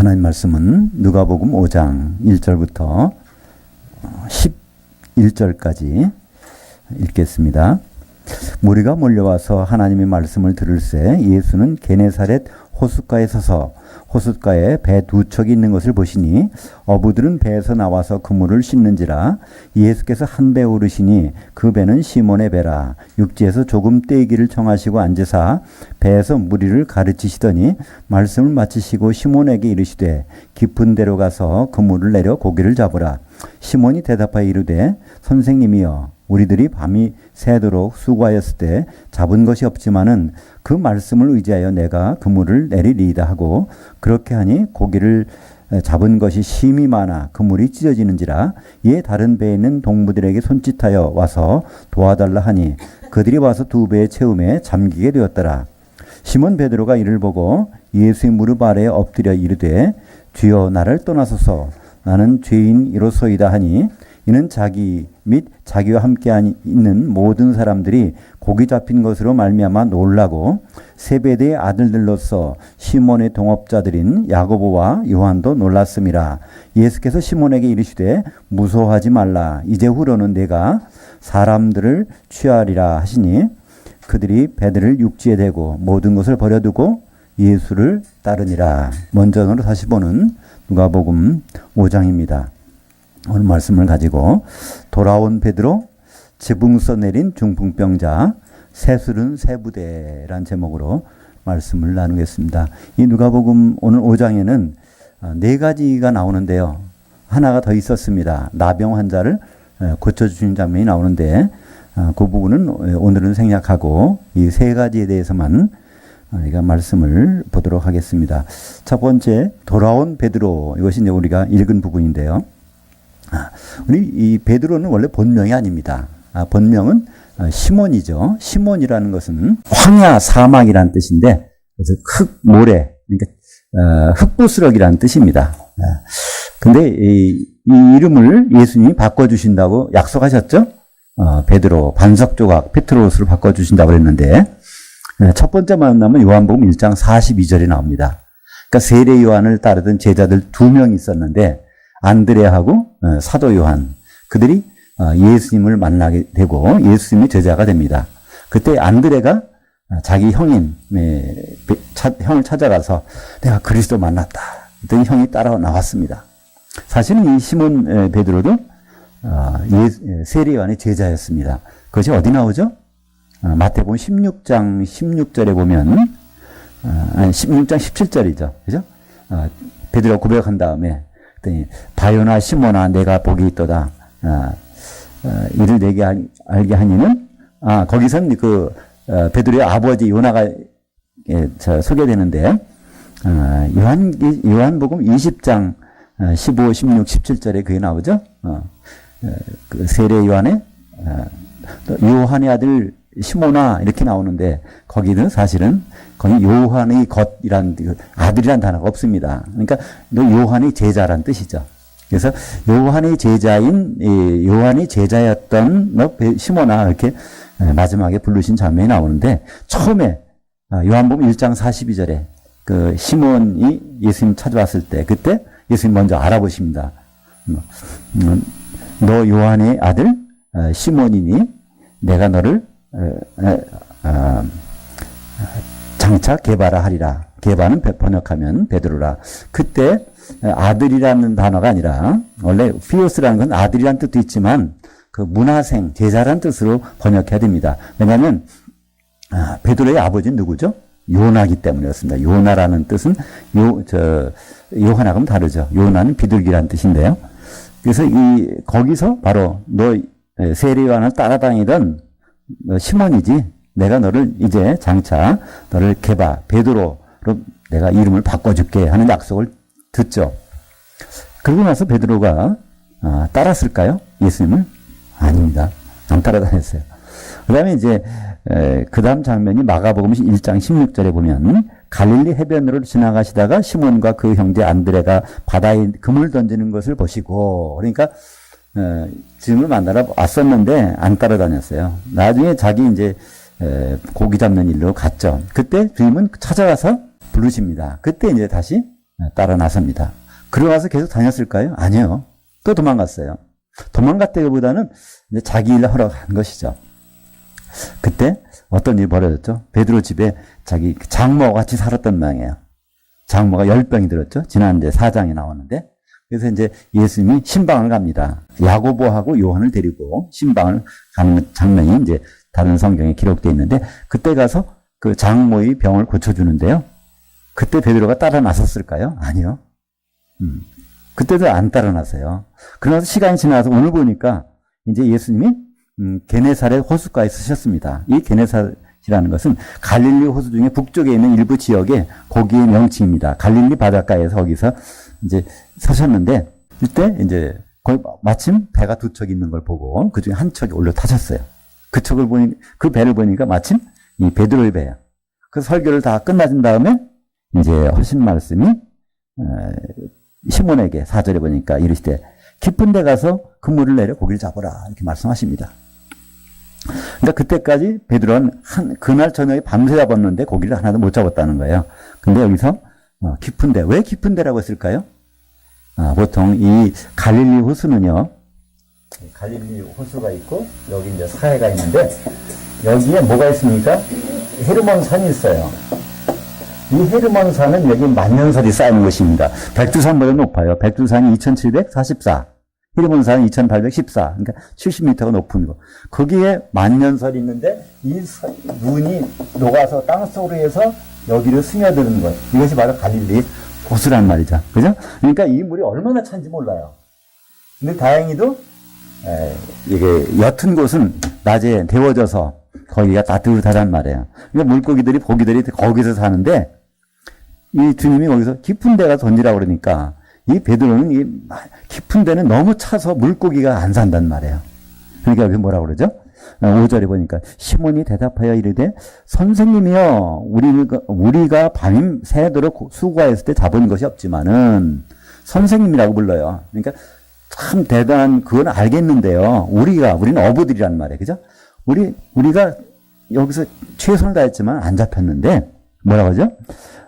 하나님 말씀은 누가복음 5장 1절부터 11절까지 읽겠습니다. 무리가 몰려와서 하나님의 말씀을 들을새 예수는 게네사렛 호숫가에 서서 호숫가에 배 두 척이 있는 것을 보시니 어부들은 배에서 나와서 그물을 씻는지라. 예수께서 한 배 오르시니 그 배는 시몬의 배라. 육지에서 조금 떼기를 청하시고 앉으사 배에서 무리를 가르치시더니 말씀을 마치시고 시몬에게 이르시되 깊은 데로 가서 그물을 내려 고기를 잡으라. 시몬이 대답하여 이르되 선생님이여, 우리들이 밤이 새도록 수고하였을 때 잡은 것이 없지만은 그 말씀을 의지하여 내가 그물을 내리리이다 하고 그렇게 하니 고기를 잡은 것이 심히 많아 그물이 찢어지는지라. 이에 다른 배에 있는 동무들에게 손짓하여 와서 도와달라 하니 그들이 와서 두 배의 채움에 잠기게 되었더라. 시몬 베드로가 이를 보고 예수의 무릎 아래에 엎드려 이르되 주여, 나를 떠나소서, 나는 죄인이로소이다 하니 이는 자기 및 자기와 함께 있는 모든 사람들이 고기 잡힌 것으로 말미암아 놀라고 세베대의 아들들로서 시몬의 동업자들인 야고보와 요한도 놀랐음이라. 예수께서 시몬에게 이르시되 무서워하지 말라. 이제후로는 내가 사람들을 취하리라 하시니 그들이 배들을 육지에 대고 모든 것을 버려두고 예수를 따르니라. 먼저로 다시 보는 누가복음 5장입니다. 오늘 말씀을 가지고 돌아온 베드로, 지붕 써내린 중풍병자, 새술은 세부대란 제목으로 말씀을 나누겠습니다. 이 누가복음 오늘 5장에는 네 가지가 나오는데요. 하나가 더 있었습니다. 나병 환자를 고쳐주신 장면이 나오는데 그 부분은 오늘은 생략하고 이 세 가지에 대해서만 우리가 말씀을 보도록 하겠습니다. 첫 번째, 돌아온 베드로, 이것이 이제 우리가 읽은 부분인데요. 우리 이 베드로는 원래 본명이 아닙니다. 본명은 시몬이죠. 시몬이라는 것은 황야, 사막이라는 뜻인데, 그래서 흙, 모래, 그러니까 흙부스럭이라는 뜻입니다. 근데 이 이름을 예수님이 바꿔주신다고 약속하셨죠? 베드로, 반석조각, 페트로스로 바꿔주신다고 그랬는데, 첫 번째 만나면 요한복음 1장 42절에 나옵니다. 그러니까 세례 요한을 따르던 제자들 두 명 있었는데, 안드레하고 사도 요한, 그들이 예수님을 만나게 되고 예수님의 제자가 됩니다. 그때 안드레가 자기 형인 형을 찾아가서 내가 그리스도 만났다. 그랬더니 형이 따라 나왔습니다. 사실은 이 시몬 베드로도 세례 요한의 제자였습니다. 그것이 어디 나오죠? 마태복음 16장 16절에 보면 16장 17절이죠. 그죠? 베드로가 고백한 다음에 바요나 시몬아, 내가 복이 있도다. 이를 내게 알게 하니는, 거기선 베드로의 아버지 요나가 소개되는데, 요한복음 20장 15, 16, 17절에 그게 나오죠. 그 세례 요한의 아들 시몬아 이렇게 나오는데, 거기는 사실은 거기 요한의 것이란 아들이란 단어가 없습니다. 그러니까 너 요한의 제자란 뜻이죠. 그래서 요한의 제자인 요한의 제자였던 너 시몬아 이렇게 마지막에 부르신 장면이 나오는데, 처음에 요한복음 1장 42절에 그 시몬이 예수님 찾아왔을 때 그때 예수님 먼저 알아보십니다. 너 요한의 아들 시몬이니 내가 너를 장차 게바라 하리라. 게바는 번역하면 베드로라. 그때 아들이라는 단어가 아니라, 원래 피오스라는 건 아들이라는 뜻도 있지만 그 문화생, 제자라는 뜻으로 번역해야 됩니다. 왜냐하면 베드로의 아버지는 누구죠? 요나기 때문이었습니다. 요나라는 뜻은 요하나하고는 다르죠. 요나는 비둘기라는 뜻인데요. 그래서 거기서 바로 너 세례 요한을 따라다니던 시몬이지, 내가 너를 이제 장차 너를 게바, 베드로로 내가 이름을 바꿔줄게 하는 약속을 듣죠. 그러고 나서 베드로가 따랐을까요? 예수님을? 아닙니다. 안 따라다녔어요. 그 다음에 이제 그 다음 장면이 마가복음 1장 16절에 보면 갈릴리 해변으로 지나가시다가 시몬과 그 형제 안드레가 바다에 금을 던지는 것을 보시고, 그러니까 주님을 만나러 왔었는데 안 따라다녔어요. 나중에 자기 이제 고기 잡는 일로 갔죠. 그때 주님은 찾아가서 부르십니다. 그때 이제 다시 따라 나섭니다. 그러고 나서 계속 다녔을까요? 아니요. 또 도망갔어요. 도망갔다기보다는 이제 자기 일을 하러 간 것이죠. 그때 어떤 일이 벌어졌죠? 베드로 집에 자기 장모와 같이 살았던 모양이에요. 장모가 열병이 들었죠. 지난 이제 4장에 나오는데, 그래서 이제 예수님이 신방을 갑니다. 야고보하고 요한을 데리고 신방을 가는 장면이 이제 다른 성경에 기록되어 있는데, 그때 가서 그 장모의 병을 고쳐주는데요. 그때 베드로가 따라 나섰을까요? 아니요. 그때도 안 따라 나서요. 그러면서 시간이 지나서 오늘 보니까 이제 예수님이 게네사렛 호숫가에 서셨습니다. 이 게네사렛이라는 것은 갈릴리 호수 중에 북쪽에 있는 일부 지역의 고기의 명칭입니다. 갈릴리 바닷가에서 거기서 이제 서셨는데, 이때 이제 거기 마침 배가 두 척 있는 걸 보고 그 중에 한 척이 올라타셨어요. 그 척을 보니, 그 배를 보니까 마침 이 베드로의 배예요. 그 설교를 다 끝나진 다음에 이제 하신 말씀이 시몬에게 4절에 보니까 이르시되 깊은 데 가서 그물을 내려 고기를 잡으라 이렇게 말씀하십니다. 그러니까 그때까지 베드로는 그날 저녁에 밤새 잡았는데 고기를 하나도 못 잡았다는 거예요. 근데 여기서 깊은 데, 왜 깊은 데라고 했을까요? 보통 이 갈릴리 호수는요, 갈릴리 호수가 있고 여기 이제 사해가 있는데 여기에 뭐가 있습니까? 헤르몬 산이 있어요. 이 헤르몬 산은 여기 만년설이 쌓이는 것입니다. 백두산보다 높아요. 백두산이 2744, 헤르몬 산이 2814, 그러니까 70m가 높은 거. 거기에 만년설이 있는데 이 눈이 녹아서 땅속으로 해서 여기를 스며드는 것. 이것이 바로 갈릴리 호수란 말이죠. 그죠? 그러니까 이 물이 얼마나 찬지 몰라요. 근데 다행히도 이게 옅은 곳은 낮에 데워져서 거기가 따뜻하단 말이에요. 그러니까 물고기들이, 고기들이 거기서 사는데 이 주님이 거기서 깊은 데 가서 던지라고 그러니까 이 베드로는 이 깊은 데는 너무 차서 물고기가 안 산단 말이에요. 그러니까 여기 뭐라고 그러죠? 5절에 보니까 시몬이 대답하여 이르되 선생님이여 우리가 밤 새도록 수고하였을 때 잡은 것이 없지만은 선생님이라고 불러요. 그러니까 참 대단한 그건 알겠는데요. 우리는 어부들이란 말이에요. 그죠? 우리가 여기서 최선을 다했지만 안 잡혔는데 뭐라고 하죠?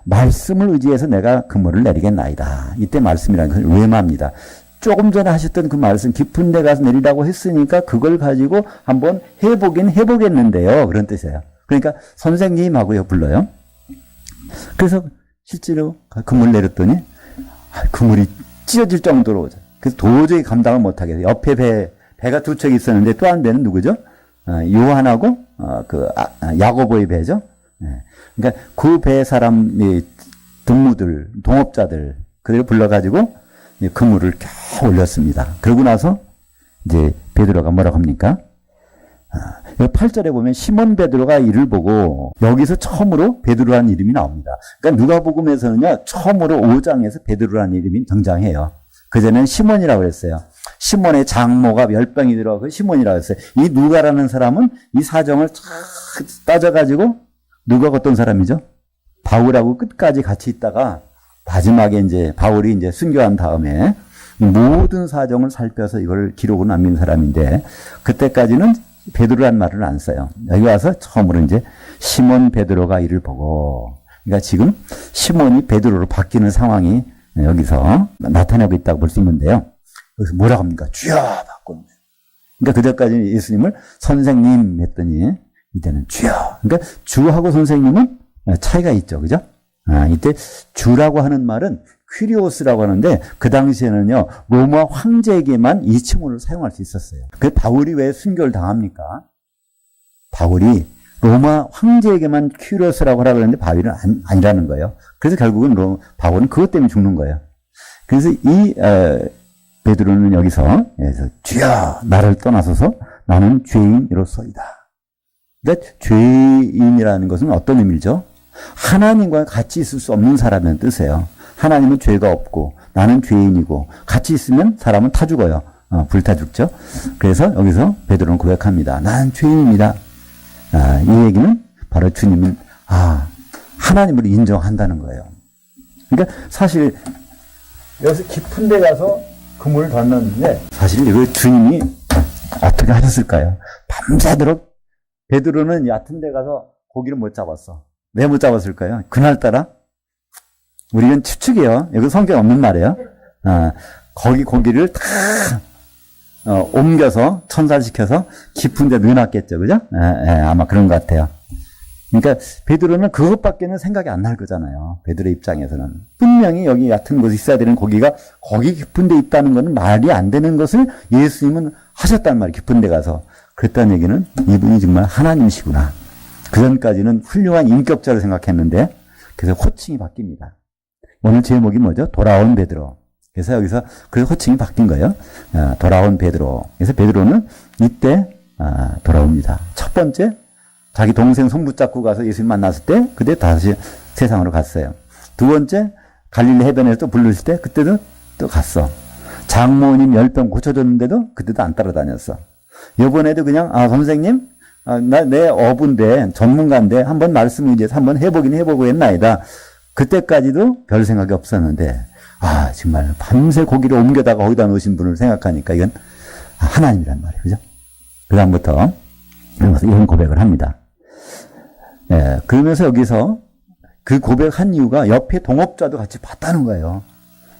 말씀을 의지해서 내가 그물을 내리겠나이다. 이때 말씀이라는 것을 외마합니다. 조금 전에 하셨던 그 말씀, 깊은 데 가서 내리라고 했으니까 그걸 가지고 한번 해보겠는데요. 그런 뜻이에요. 그러니까 선생님하고요 불러요. 그래서 실제로 그물 내렸더니 그물이 찢어질 정도로, 그래서 도저히 감당을 못하게 돼요. 옆에 배가 두 척이 있었는데 또 한 배는 누구죠? 요한하고 야고보의 배죠. 그러니까 그 배 사람 동무들, 동업자들 그들을 불러가지고 그물을 켜 올렸습니다. 그러고 나서 이제 베드로가 뭐라고 합니까? 8절에 보면 시몬 베드로가 이를 보고 여기서 처음으로 베드로라는 이름이 나옵니다. 그러니까 누가복음에서는요 처음으로 5장에서 베드로라는 이름이 등장해요. 그전에는 시몬이라고 했어요. 시몬의 장모가 열병이 들어 그 시몬이라고 했어요. 이 누가라는 사람은 이 사정을 쫙 따져가지고, 누가가 어떤 사람이죠? 바울하고 끝까지 같이 있다가 마지막에 이제 바울이 이제 순교한 다음에 모든 사정을 살펴서 이걸 기록을 남긴 사람인데, 그때까지는 베드로란 말을 안 써요. 여기 와서 처음으로 이제 시몬 베드로가 이를 보고, 그러니까 지금 시몬이 베드로로 바뀌는 상황이 여기서 나타나고 있다고 볼 수 있는데요. 여기서 뭐라고 합니까? 주여! 바꾸는 거예요. 그러니까 그때까지 예수님을 선생님 했더니 이때는 주여. 그러니까 주하고 선생님은 차이가 있죠. 그죠? 이때 주라고 하는 말은 퀴리오스라고 하는데 그 당시에는요 로마 황제에게만 이 칭호를 사용할 수 있었어요. 그 바울이 왜 순교를 당합니까? 바울이 로마 황제에게만 퀴리오스라고 하라고 했는데 바울은 아니라는 거예요. 그래서 결국은 바울은 그것 때문에 죽는 거예요. 그래서 이 베드로는 여기서 주여 나를 떠나소서 나는 죄인이로소이다. 그러니까 죄인이라는 것은 어떤 의미죠? 하나님과 같이 있을 수 없는 사람이라는 뜻이에요. 하나님은 죄가 없고 나는 죄인이고 같이 있으면 사람은 타 죽어요. 불타 죽죠. 그래서 여기서 베드로는 고백합니다. 나는 죄인입니다. 이 얘기는 바로 주님은 하나님을 인정한다는 거예요. 그러니까 사실 여기서 깊은 데 가서 그물을 던졌는데 사실 이거 주님이 어떻게 하셨을까요? 밤새도록 베드로는 얕은 데 가서 고기를 못 잡았어. 왜 못 잡았을까요? 그날따라 우리는 추측이에요. 여기 성경 없는 말이에요. 거기 고기를 다 옮겨서 천살시켜서 깊은 데 넣어놨겠죠. 그죠? 아마 그런 것 같아요. 그러니까 베드로는 그것밖에는 생각이 안 날 거잖아요. 베드로 입장에서는. 분명히 여기 얕은 곳에 있어야 되는 고기가 거기 깊은 데 있다는 것은 말이 안 되는 것을 예수님은 하셨단 말이에요. 깊은 데 가서. 그랬다는 얘기는 이분이 정말 하나님이시구나. 그전까지는 훌륭한 인격자로 생각했는데 그래서 호칭이 바뀝니다. 오늘 제목이 뭐죠? 돌아온 베드로. 그래서 여기서 그 호칭이 바뀐 거예요. 돌아온 베드로. 그래서 베드로는 이때 돌아옵니다. 첫 번째, 자기 동생 손 붙잡고 가서 예수님 만났을 때 그때 다시 세상으로 갔어요. 두 번째, 갈릴리 해변에서 또 부르실 때 그때도 또 갔어. 장모님 10병 고쳐줬는데도 그때도 안 따라다녔어. 이번에도 그냥 선생님 내 어부인데 전문가인데 한번 말씀을 이제 한번 해보고 했나이다. 그때까지도 별 생각이 없었는데 정말 밤새 고기를 옮겨다가 거기다 놓으신 분을 생각하니까 이건 하나님이란 말이에요. 그죠? 그 다음부터 이런 고백을 합니다. 그러면서 여기서 그 고백한 이유가 옆에 동업자도 같이 봤다는 거예요.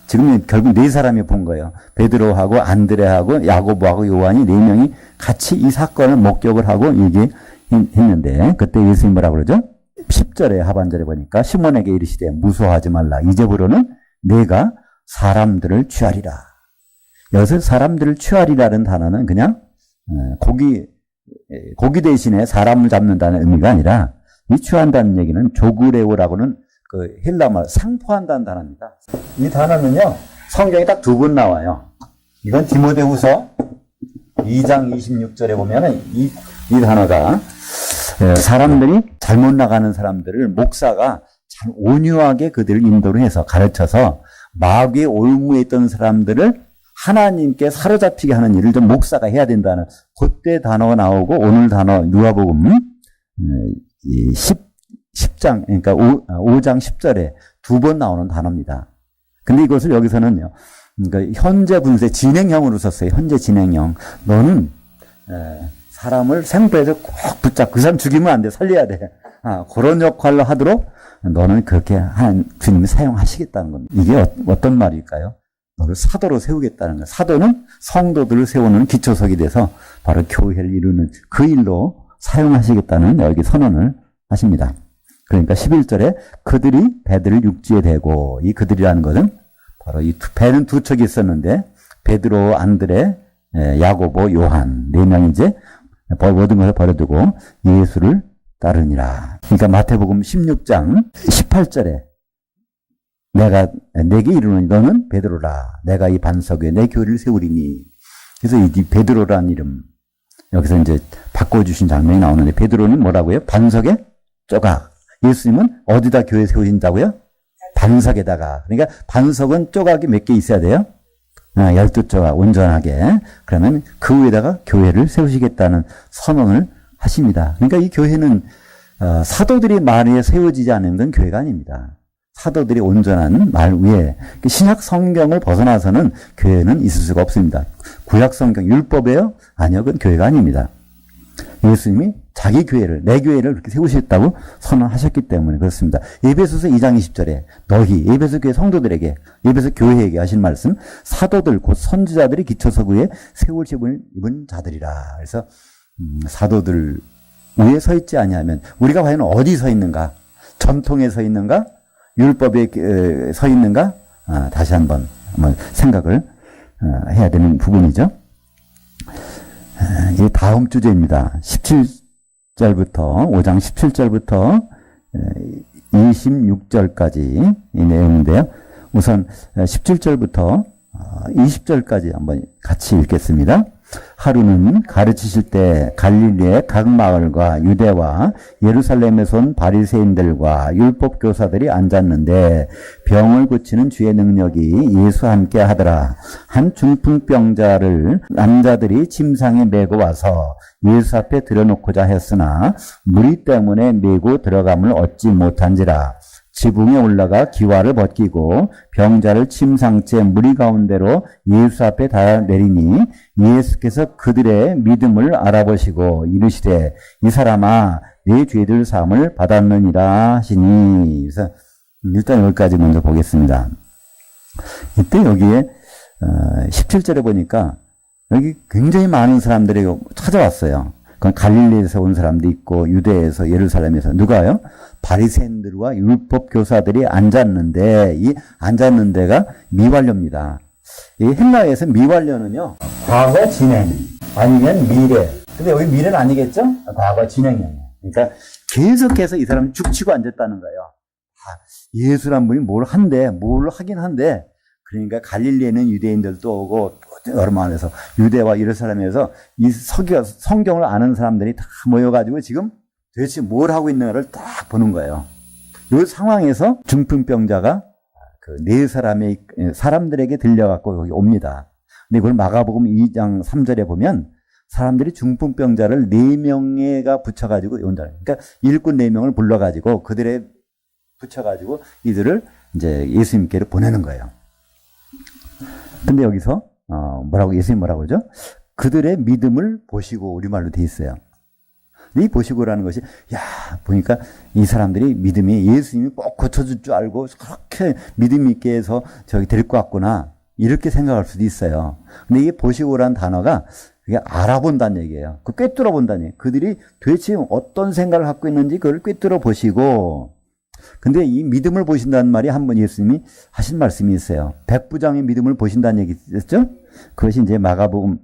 지금 결국 네 사람이 본 거예요. 베드로하고 안드레하고 야고보하고 요한이 네 명이 같이 이 사건을 목격을 하고 얘기했는데 그때 예수님 뭐라고 그러죠? 10절에 하반절에 보니까 시몬에게 이르시되 무서워하지 말라. 이제부로는 내가 사람들을 취하리라. 여기서 사람들을 취하리라는 단어는 그냥 고기 대신에 사람을 잡는다는 의미가 아니라 이 취한다는 얘기는 조그레오라고는 그 헬라말 상포한다는 단어입니다. 이 단어는요 성경에 딱 두 번 나와요. 이건 디모데후서 2장 26절에 보면은 이 단어가 사람들이 잘못 나가는 사람들을 목사가 참 온유하게 그들을 인도를 해서 가르쳐서 마귀의 올무에 있던 사람들을 하나님께 사로잡히게 하는 일을 좀 목사가 해야 된다는 그때 단어가 나오고 오늘 단어 누가복음 10장 그러니까 5장 10절에 두 번 나오는 단어입니다. 근데 이것을 여기서는요. 그러니까 현재 분세 진행형으로 썼어요. 현재 진행형. 너는 사람을 생포해서 꼭 붙잡고 그 사람 죽이면 안 돼. 살려야 돼. 그런 역할로 하도록 너는 그렇게 주님이 사용하시겠다는 겁니다. 이게 어떤 말일까요? 너를 사도로 세우겠다는 거예요. 사도는 성도들을 세우는 기초석이 돼서 바로 교회를 이루는 그 일로 사용하시겠다는 여기 선언을 하십니다. 그러니까 11절에 그들이 배들을 육지에 대고 이 그들이라는 것은 바로 이 배는 두 척이 있었는데 베드로, 안드레, 야고보, 요한 네 명이 이제 모든 것을 버려두고 예수를 따르니라. 그러니까 마태복음 16장 18절에 내가 내게 이르노니 너는 베드로라. 내가 이 반석 위에 내 교회를 세우리니. 그래서 이 베드로라는 이름 여기서 이제 바꿔주신 장면이 나오는데 베드로는 뭐라고요? 반석의 조각. 예수님은 어디다 교회 세우신다고요? 반석에다가. 그러니까 반석은 조각이 몇 개 있어야 돼요? 12조각 온전하게. 그러면 그 위에다가 교회를 세우시겠다는 선언을 하십니다. 그러니까 이 교회는 사도들이 말 위에 세워지지 않는 건 교회가 아닙니다. 사도들이 온전한 말 위에 신약 성경을 벗어나서는 교회는 있을 수가 없습니다. 구약 성경 율법이에요? 아니요. 그건 교회가 아닙니다. 예수님이 자기 교회를 내 교회를 그렇게 세우셨다고 선언하셨기 때문에 그렇습니다. 에베소서 2장 20절에 너희 에베소 교회 성도들에게 에베소 교회에게 하신 말씀 사도들 곧 선지자들이 기초석 위에 세우심을 입은 자들이라. 그래서 사도들 위에 서 있지 아니하면 우리가 과연 어디 서 있는가? 전통에 서 있는가? 율법에 서 있는가? 다시 한번 생각을 해야 되는 부분이죠. 이 다음 주제입니다. 17절부터 5장 17절부터 26절까지 이 내용인데요. 우선 17절부터 20절까지 한번 같이 읽겠습니다. 하루는 가르치실 때 갈릴리의 각 마을과 유대와 예루살렘에서 온 바리새인들과 율법 교사들이 앉았는데 병을 고치는 주의 능력이 예수와 함께 하더라. 한 중풍병자를 남자들이 침상에 메고 와서 예수 앞에 들여놓고자 했으나 무리 때문에 메고 들어감을 얻지 못한지라. 지붕에 올라가 기와를 벗기고 병자를 침상째 무리 가운데로 예수 앞에 다 내리니 예수께서 그들의 믿음을 알아보시고 이르시되 이 사람아 네 죄들 사함을 받았느니라 하시니. 그래서 일단 여기까지 먼저 보겠습니다. 이때 여기에 17절에 보니까 여기 굉장히 많은 사람들이 찾아왔어요. 그건 갈릴리에서 온 사람도 있고 유대에서 예루살렘에서 누가요? 바리새인들과 율법 교사들이 앉았는데 이 앉았는 데가 미완료입니다. 이 헬라어에서 미완료는요. 과거 진행 아니면 미래. 근데 여기 미래는 아니겠죠? 과거 진행이에요. 그러니까 계속해서 이 사람이 죽치고 앉았다는 거예요. 예수란 분이 뭘 하긴 한데 그러니까 갈릴리에는 유대인들도 오고 여러 만에서 유대와 예루살렘에서 이 성경을 아는 사람들이 다 모여가지고 지금 도대체 뭘 하고 있는가를 딱 보는 거예요. 이 상황에서 중풍병자가 그 네 사람들에게 들려갖고 여기 옵니다. 근데 그걸 마가복음 2장 3절에 보면 사람들이 중풍병자를 4명에가 붙여가지고 온다. 그러니까 일꾼 4명을 불러가지고 그들의 붙여가지고 이들을 이제 예수님께로 보내는 거예요. 근데 여기서 예수님 뭐라고 그러죠? 그들의 믿음을 보시고 우리말로 돼 있어요. 이 보시고라는 것이 보니까 이 사람들이 믿음이 예수님이 꼭 고쳐줄 줄 알고 그렇게 믿음 있게 해서 저기 데리고 왔구나 이렇게 생각할 수도 있어요. 근데 이게 보시고라는 단어가 그게 알아본다는 얘기예요. 그 꿰뚫어 본다는 얘기예요. 그들이 도대체 어떤 생각을 갖고 있는지 그걸 꿰뚫어 보시고 근데 이 믿음을 보신다는 말이 한 번 예수님이 하신 말씀이 있어요. 백부장의 믿음을 보신다는 얘기였죠? 그것이 이제 마태복음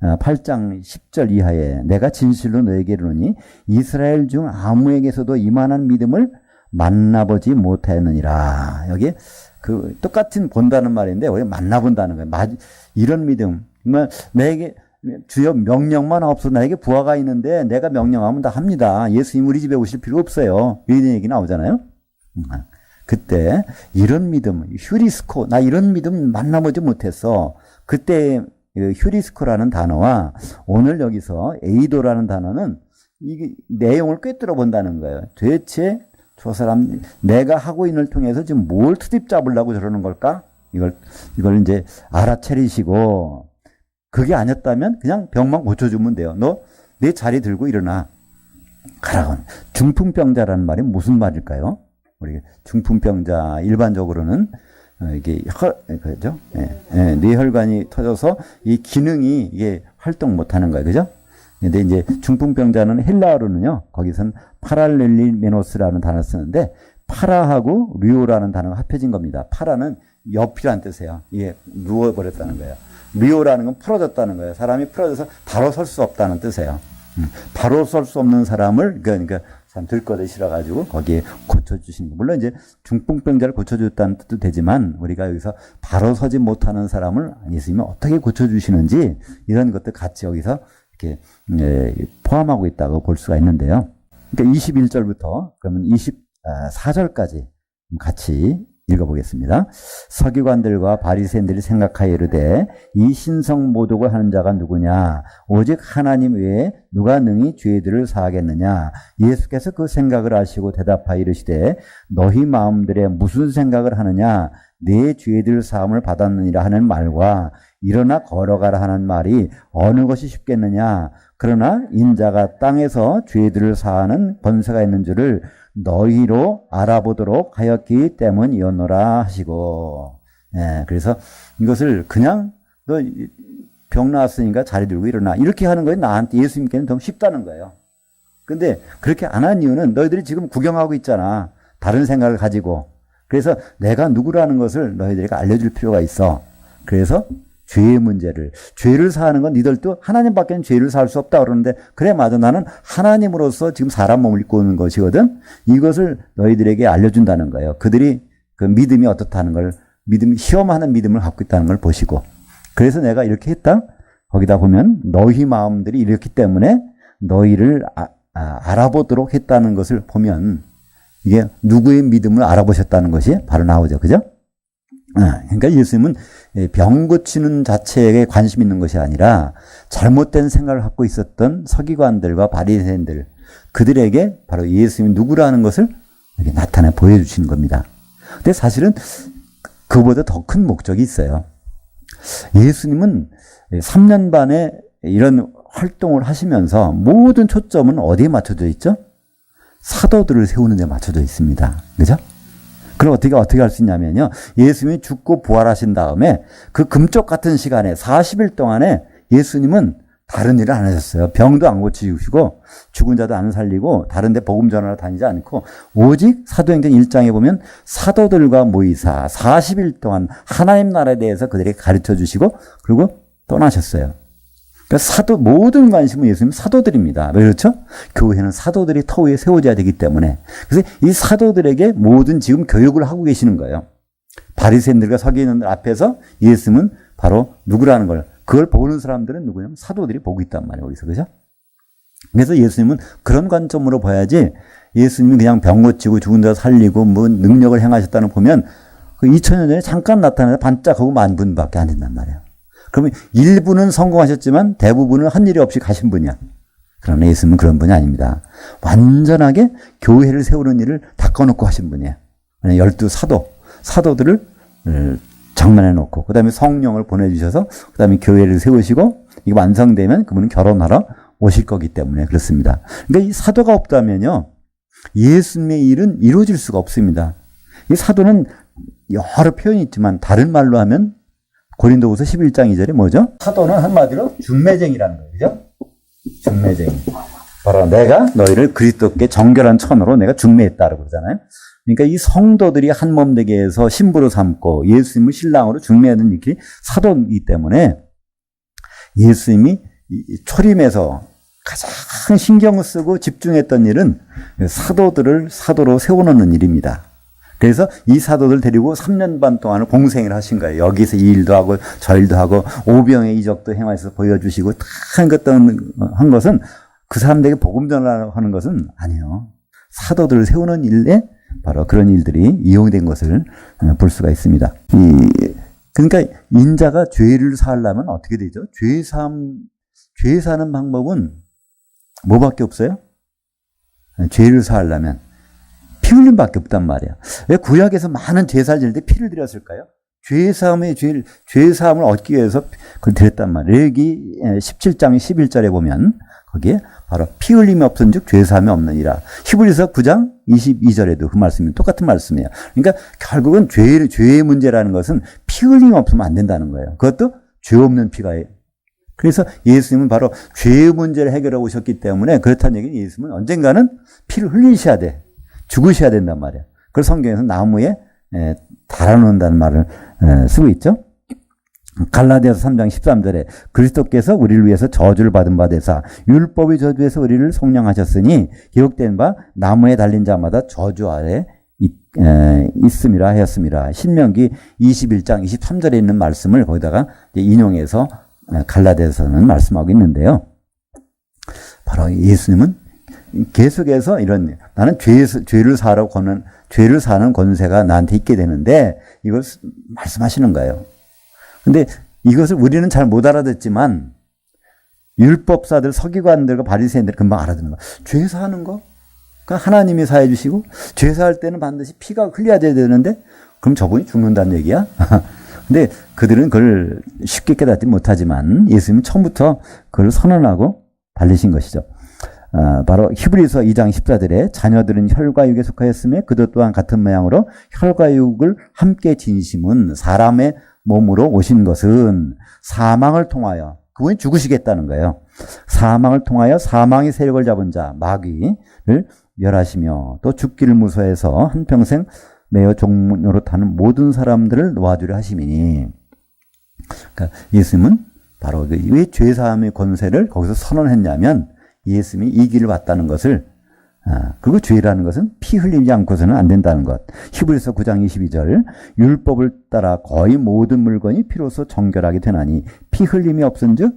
8장 10절 이하에 내가 진실로 너에게 이르노니 이스라엘 중 아무에게서도 이만한 믿음을 만나보지 못하였느니라. 여기 그 똑같은 본다는 말인데 우리 만나본다는 거예요. 이런 믿음. 정말 내게 주여 명령만 없어 나에게 부하가 있는데 내가 명령하면 다 합니다. 예수님 우리 집에 오실 필요 없어요. 이런 얘기 나오잖아요. 그때 이런 믿음, 휴리스코, 나 이런 믿음 만나보지 못했어. 그때 휴리스코라는 단어와 오늘 여기서 에이도라는 단어는 이 내용을 꿰뚫어 본다는 거예요. 도대체 저 사람 내가 하고 있는 걸 통해서 지금 뭘 트집 잡으려고 저러는 걸까? 이걸 이제 알아차리시고 그게 아니었다면 그냥 병만 고쳐주면 돼요. 너 내 자리 들고 일어나. 가라고. 중풍병자라는 말이 무슨 말일까요? 우리 중풍병자 일반적으로는 이게 그죠? 뇌혈관이 터져서 이 기능이 이게 활동 못하는 거예요, 그죠? 근데 이제 중풍병자는 헬라어로는요, 거기선 파랄렐리메노스라는 단어를 쓰는데 파라하고 류오라는 단어가 합해진 겁니다. 파라는 옆이란 뜻이에요. 이게 누워버렸다는 거예요. 류오라는 건 풀어졌다는 거예요. 사람이 풀어져서 바로 설 수 없다는 뜻이에요. 바로 설 수 없는 사람을 그러니까 참 들거리 실어가지고 거기에 고쳐주시는 거. 물론 이제 중풍병자를 고쳐줬다는 뜻도 되지만 우리가 여기서 바로 서지 못하는 사람을 예수님이 어떻게 고쳐주시는지 이런 것도 같이 여기서 이렇게 포함하고 있다고 볼 수가 있는데요. 그러니까 21절부터 그러면 24절까지 같이 읽어보겠습니다. 서기관들과 바리새인들이 생각하여 이르되 이 신성 모독을 하는 자가 누구냐? 오직 하나님 외에 누가 능히 죄들을 사하겠느냐? 예수께서 그 생각을 아시고 대답하여 이르시되 너희 마음들에 무슨 생각을 하느냐? 내 죄들 사함을 받았느니라 하는 말과 일어나 걸어가라 하는 말이 어느 것이 쉽겠느냐? 그러나 인자가 땅에서 죄들을 사하는 권세가 있는 줄을 너희로 알아보도록 하였기 때문이었노라 하시고, 그래서 이것을 그냥 너 병 나왔으니까 자리 들고 일어나 이렇게 하는 거예요. 나한테 예수님께는 더 쉽다는 거예요. 근데 그렇게 안 한 이유는 너희들이 지금 구경하고 있잖아. 다른 생각을 가지고. 그래서 내가 누구라는 것을 너희들에게 알려줄 필요가 있어. 그래서 죄의 문제를, 죄를 사하는 건 니들도 하나님밖에는 죄를 사할 수 없다 그러는데, 그래, 맞아. 나는 하나님으로서 지금 사람 몸을 입고 오는 것이거든? 이것을 너희들에게 알려준다는 거예요. 그들이 그 믿음이 어떻다는 걸, 시험하는 믿음을 갖고 있다는 걸 보시고. 그래서 내가 이렇게 했다? 거기다 보면 너희 마음들이 이렇기 때문에 너희를 알아보도록 했다는 것을 보면 이게 누구의 믿음을 알아보셨다는 것이 바로 나오죠. 그죠? 그러니까 예수님은 병 고치는 자체에 관심 있는 것이 아니라 잘못된 생각을 갖고 있었던 서기관들과 바리새인들, 그들에게 바로 예수님이 누구라는 것을 이렇게 나타내 보여주시는 겁니다. 근데 사실은 그보다 더 큰 목적이 있어요. 예수님은 3년 반에 이런 활동을 하시면서 모든 초점은 어디에 맞춰져 있죠? 사도들을 세우는 데 맞춰져 있습니다. 그죠? 그럼 어떻게 할 수 있냐면요. 예수님이 죽고 부활하신 다음에 그 금쪽 같은 시간에 40일 동안에 예수님은 다른 일을 안 하셨어요. 병도 안 고치시고 죽은 자도 안 살리고 다른 데 복음 전하러 다니지 않고 오직 사도행전 1장에 보면 사도들과 모이사 40일 동안 하나님 나라에 대해서 그들에게 가르쳐 주시고 그리고 떠나셨어요. 그러니까 모든 관심은 예수님 사도들입니다. 왜 그렇죠? 교회는 사도들이 터 위에 세워져야 되기 때문에. 그래서 이 사도들에게 모든 지금 교육을 하고 계시는 거예요. 바리새인들과 서기관들 앞에서 예수님은 바로 누구라는 걸, 그걸 보는 사람들은 누구냐면 사도들이 보고 있단 말이에요. 거기서. 그죠? 그래서 예수님은 그런 관점으로 봐야지 예수님이 그냥 병 고치고 죽은 자 살리고 뭐 능력을 행하셨다는 보면 그 2000년 전에 잠깐 나타나서 반짝하고 10,000분밖에 안 된단 말이에요. 그러면 일부는 성공하셨지만 대부분은 한 일이 없이 가신 분이야. 그러나 예수님은 그런 분이 아닙니다. 완전하게 교회를 세우는 일을 다 꺼놓고 하신 분이에요. 12 사도들을 장만해 놓고 그 다음에 성령을 보내주셔서 그 다음에 교회를 세우시고 이게 완성되면 그분은 결혼하러 오실 거기 때문에 그렇습니다. 그러니까 이 사도가 없다면요. 예수님의 일은 이루어질 수가 없습니다. 이 사도는 여러 표현이 있지만 다른 말로 하면 고린도후서 11장 2절에 뭐죠? 사도는 한마디로 중매쟁이라는 거예요. 그죠? 중매쟁이. 바로 내가 너희를 그리스도께 정결한 천으로 내가 중매했다고 그러잖아요. 그러니까 이 성도들이 한 몸 되게 해서 신부로 삼고 예수님을 신랑으로 중매하는 일이 사도이기 때문에 예수님이 초림에서 가장 신경을 쓰고 집중했던 일은 사도들을 사도로 세워놓는 일입니다. 그래서 이 사도들 데리고 3년 반 동안을 공생을 하신 거예요. 여기서 이 일도 하고 저 일도 하고 오병의 이적도 행하셔서 보여주시고 다 한 것은 그 사람들에게 복음 전하는 것은 아니에요. 사도들을 세우는 일에 바로 그런 일들이 이용된 것을 볼 수가 있습니다. 그러니까 인자가 죄를 사하려면 어떻게 되죠? 죄 사는 방법은 뭐밖에 없어요? 죄를 사하려면 피 흘림밖에 없단 말이야. 왜 구약에서 많은 제사를 지낼 때 피를 드렸을까요? 죄 사함을 얻기 위해서 그걸 드렸단 말이에요. 레위기 17장 11절에 보면 거기에 바로 피 흘림이 없은즉 죄 사함이 없느니라. 히브리서 9장 22절에도 그 말씀이 똑같은 말씀이에요. 그러니까 결국은 죄의 문제라는 것은 피 흘림이 없으면 안 된다는 거예요. 그것도 죄 없는 피가. 그래서 예수님은 바로 죄의 문제를 해결하고 오셨기 때문에 그렇다는 얘기는 예수님은 언젠가는 피를 흘리셔야 돼. 죽으셔야 된단 말이에요. 그걸 성경에서 나무에 달아놓는다는 말을 쓰고 있죠. 갈라디아서 3장 13절에 그리스도께서 우리를 위해서 저주를 받은 바 되사 율법의 저주에서 우리를 속량하셨으니 기록된 바 나무에 달린 자마다 저주 아래 있음이라 하였습니다. 신명기 21장 23절에 있는 말씀을 거기다가 인용해서 갈라디아서는 말씀하고 있는데요. 바로 예수님은 계속해서 이런 나는 죄를 사는 권세가 나한테 있게 되는데 이걸 말씀하시는 거예요. 근데 이것을 우리는 잘 못 알아듣지만 율법사들, 서기관들과 바리새인들이 금방 알아듣는 거야. 죄 사하는 거? 그러니까 하나님이 사해 주시고 죄 사할 때는 반드시 피가 흘려야 되는데 그럼 저분이 죽는다는 얘기야? 근데 그들은 그걸 쉽게 깨닫지 못하지만 예수님은 처음부터 그걸 선언하고 달리신 것이죠. 바로 히브리서 2장 14절에 자녀들은 혈과 육에 속하였으며 그도 또한 같은 모양으로 혈과 육을 함께 지니심은 사람의 몸으로 오신 것은 사망을 통하여 그분이 죽으시겠다는 거예요. 사망을 통하여 사망의 세력을 잡은 자 마귀를 멸하시며 또 죽기를 무서워해서 한평생 매어 종로로 타는 모든 사람들을 놓아주려 하심이니. 그러니까 예수님은 바로 왜 죄사함의 권세를 거기서 선언했냐면 예수님이 이 길을 왔다는 것을, 그리고 죄라는 것은 피 흘리지 않고서는 안 된다는 것. 히브리서 9장 22절 율법을 따라 거의 모든 물건이 피로써 정결하게 되나니 피 흘림이 없은즉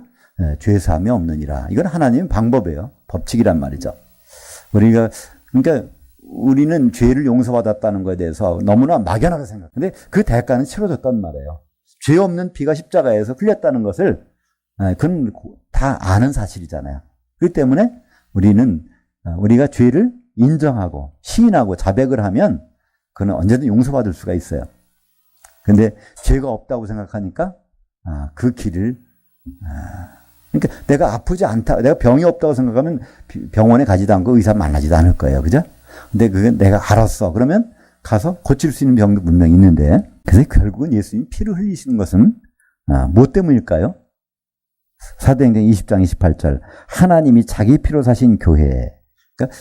죄사함이 없느니라. 이건 하나님의 방법이에요. 법칙이란 말이죠. 그러니까 우리는 죄를 용서받았다는 것에 대해서 너무나 막연하게 생각해요. 근데 그 대가는 치러졌단 말이에요. 죄 없는 피가 십자가에서 흘렸다는 것을 그건 다 아는 사실이잖아요. 그렇기 때문에 우리가 죄를 인정하고 시인하고 자백을 하면 그는 언제든 용서받을 수가 있어요. 근데 죄가 없다고 생각하니까 그 길을 그러니까 내가 아프지 않다, 내가 병이 없다고 생각하면 병원에 가지도 않고 의사 만나지도 않을 거예요. 그죠? 근데 그게 내가 알았어. 그러면 가서 고칠 수 있는 병도 분명히 있는데, 그래서 결국은 예수님 피를 흘리시는 것은 뭐 때문일까요? 사도행전 20장 28절 하나님이 자기 피로 사신 교회, 그러니까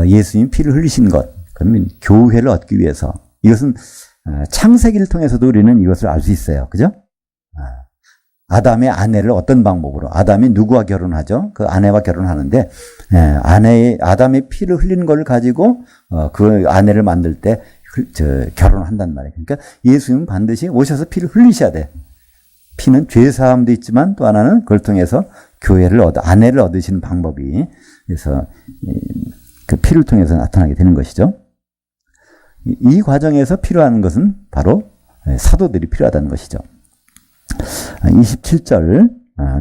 예수님 피를 흘리신 것, 그러면 교회를 얻기 위해서, 이것은 창세기를 통해서도 우리는 이것을 알 수 있어요. 그죠? 아담의 아내를 어떤 방법으로, 아담이 누구와 결혼하죠? 그 아내와 결혼하는데, 아담의 피를 흘리는 걸 가지고 그 아내를 만들 때 결혼한단 말이에요. 그러니까 예수님은 반드시 오셔서 피를 흘리셔야 돼. 피는 죄 사함도 있지만 또 하나는 그걸 통해서 교회를 아내를 얻으시는 방법이, 그래서 그 피를 통해서 나타나게 되는 것이죠. 이 과정에서 필요한 것은 바로 사도들이 필요하다는 것이죠. 27절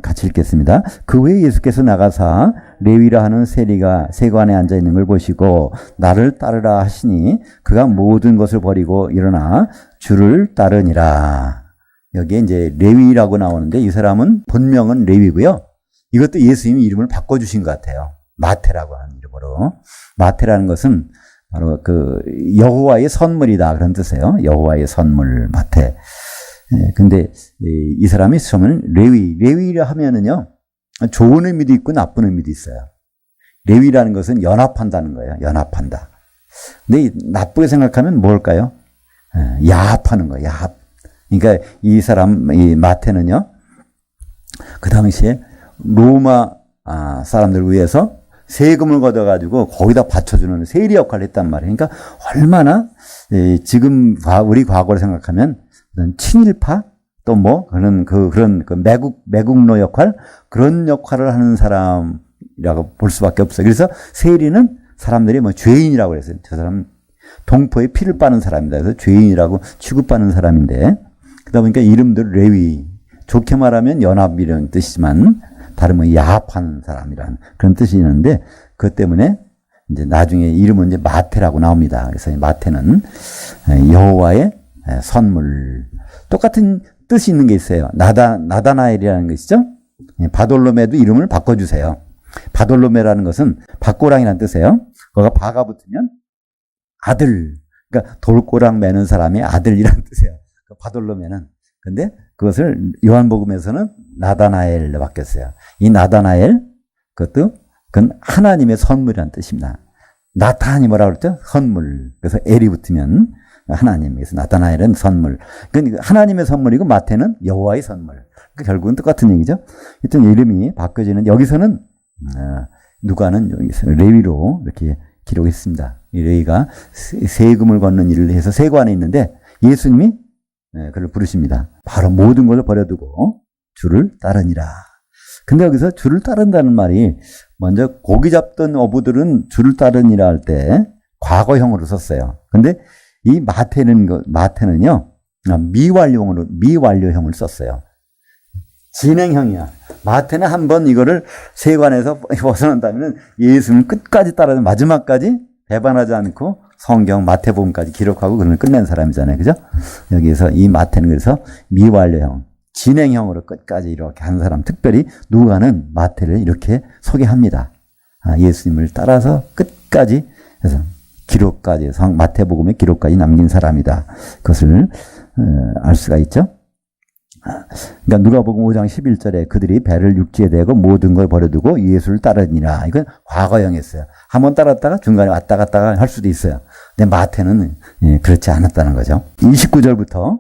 같이 읽겠습니다. 그 후에 예수께서 나가사 레위라 하는 세리가 세관에 앉아 있는 걸 보시고 나를 따르라 하시니 그가 모든 것을 버리고 일어나 주를 따르니라. 여기에 이제 레위라고 나오는데 이 사람은 본명은 레위고요. 이것도 예수님이 이름을 바꿔주신 것 같아요. 마태라고 하는 이름으로. 마태라는 것은 바로 그 여호와의 선물이다 그런 뜻이에요. 여호와의 선물 마태. 근데 이 사람이 처음에는 레위라 하면은요, 좋은 의미도 있고 나쁜 의미도 있어요. 레위라는 것은 연합한다는 거예요. 연합한다. 근데 나쁘게 생각하면 뭘까요? 야합하는 거예요. 야합. 그러니까 이 사람, 이 마태는요, 그 당시에 로마 사람들을 위해서 세금을 걷어가지고 거기다 바쳐주는 세리 역할을 했단 말이에요. 그러니까 얼마나 지금 우리 과거를 생각하면 친일파 또 뭐 그런 매국노 역할, 그런 역할을 하는 사람이라고 볼 수밖에 없어요. 그래서 세리는 사람들이 뭐 죄인이라고 그랬어요. 저 사람 동포의 피를 빠는 사람이다. 그래서 죄인이라고 취급받는 사람인데, 그러다 보니까 이름들 레위, 좋게 말하면 연합 이런 뜻이지만 다른 뭐 야합하는 사람이라는 그런 뜻이 있는데, 그것 때문에 이제 나중에 이름은 이제 마태라고 나옵니다. 그래서 마태는 여호와의 선물. 똑같은 뜻이 있는 게 있어요. 나다나엘이라는 것이죠. 바돌로메도 이름을 바꿔주세요. 바돌로메라는 것은 박고랑이라는 뜻이에요. 거기가 바가 붙으면 아들. 그러니까 돌고랑 매는 사람이 아들이라는 뜻이에요. 바돌로메는. 근데 그것을 요한복음에서는 나다나엘로 바뀌었어요. 이 나다나엘, 그건 하나님의 선물이라는 뜻입니다. 나타니 뭐라고 그랬죠? 선물. 그래서 엘이 붙으면 하나님. 그래서 나타나엘은 선물. 그러니까 하나님의 선물이고 마태는 여호와의 선물. 그러니까 결국은 똑같은 얘기죠. 하여튼 이름이 바뀌어지는, 여기서는 누가는 여기서 레위로 이렇게 기록했습니다. 이 레위가 세금을 걷는 일을 해서 세관에 있는데 예수님이 그를 부르십니다. 바로 모든 것을 버려두고 주를 따르니라. 근데 여기서 주를 따른다는 말이, 먼저 고기 잡던 어부들은 주를 따르니라 할 때 과거형으로 썼어요. 근데 이 마태는요, 미완료형을 썼어요. 진행형이야. 마태는 한번 이거를 세관에서 벗어난다면 예수는 끝까지 따라서 마지막까지 배반하지 않고 성경 마태복음까지 기록하고 그걸 끝낸 사람이잖아요. 그죠? 여기에서 이 마태는 그래서 미완료형, 진행형으로 끝까지 이렇게 한 사람, 특별히 누가는 마태를 이렇게 소개합니다. 예수님을 따라서 끝까지 해서 기록까지, 마태복음의 기록까지 남긴 사람이다. 그것을 알 수가 있죠. 그러니까 누가복음 5장 11절에 그들이 배를 육지에 대고 모든 걸 버려두고 예수를 따르니라. 이건 과거형이었어요. 한번 따랐다가 중간에 왔다 갔다가 할 수도 있어요. 근데 마태는 그렇지 않았다는 거죠. 29절부터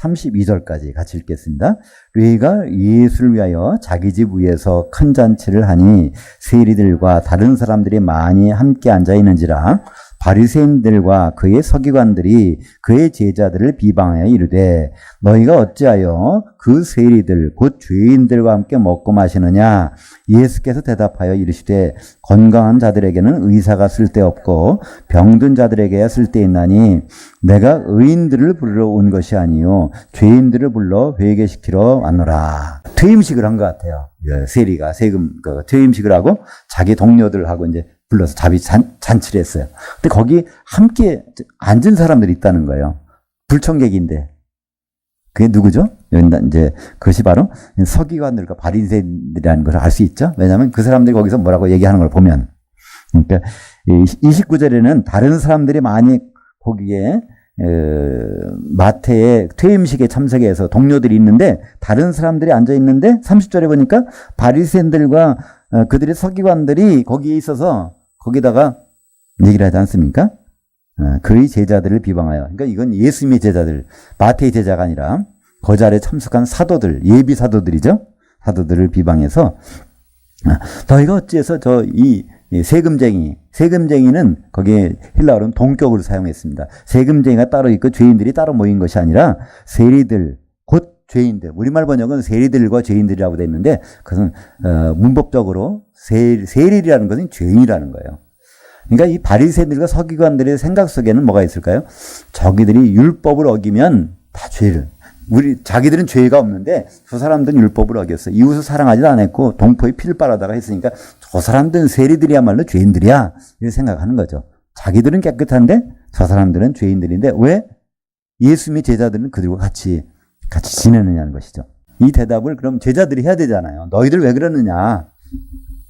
32절까지 같이 읽겠습니다. 레위가 예수를 위하여 자기 집 위에서 큰 잔치를 하니 세리들과 다른 사람들이 많이 함께 앉아 있는지라 바리새인들과 그의 서기관들이 그의 제자들을 비방하여 이르되 너희가 어찌하여 그 세리들 곧 죄인들과 함께 먹고 마시느냐. 예수께서 대답하여 이르시되 건강한 자들에게는 의사가 쓸데없고 병든 자들에게야 쓸데있나니 내가 의인들을 부르러 온 것이 아니요 죄인들을 불러 회개시키러 왔노라. 퇴임식을 한 것 같아요. 세리가 세금 퇴임식을 하고 자기 동료들하고 이제 불러서 잔치를 했어요. 근데 거기 함께 앉은 사람들이 있다는 거예요. 불청객인데. 그게 누구죠? 이제 그것이 바로 서기관들과 바리새인들이라는 걸 알 수 있죠. 왜냐하면 그 사람들이 거기서 뭐라고 얘기하는 걸 보면 그러니까 29절에는 다른 사람들이 많이 거기에 마태의 퇴임식에 참석해서 동료들이 있는데 다른 사람들이 앉아 있는데 30절에 보니까 바리새인들과 그들의 서기관들이 거기에 있어서 거기다가 얘기를 하지 않습니까? 그의 제자들을 비방하여. 그러니까 이건 예수님의 제자들, 마태의 제자가 아니라 그 자리에 참석한 사도들, 예비 사도들이죠. 사도들을 비방해서 너희가 어찌해서 이 세금쟁이는 거기에 헬라어로는 동격으로 사용했습니다. 세금쟁이가 따로 있고 죄인들이 따로 모인 것이 아니라 세리들, 곧 죄인들. 우리말 번역은 세리들과 죄인들이라고 되어 있는데 그것은 문법적으로 세리라는 것은 죄인이라는 거예요. 그러니까 이 바리새인들과 서기관들의 생각 속에는 뭐가 있을까요? 저기들이 율법을 어기면 다 죄를. 자기들은 죄가 없는데 저 사람들은 율법을 어겼어. 이웃을 사랑하지도 않았고 동포의 피를 빨아다가 했으니까 저 사람들은 세리들이야말로 죄인들이야. 이렇게 생각하는 거죠. 자기들은 깨끗한데 저 사람들은 죄인들인데 왜 예수님의 제자들은 그들과 같이 지내느냐는 것이죠. 이 대답을 그럼 제자들이 해야 되잖아요. 너희들 왜 그러느냐.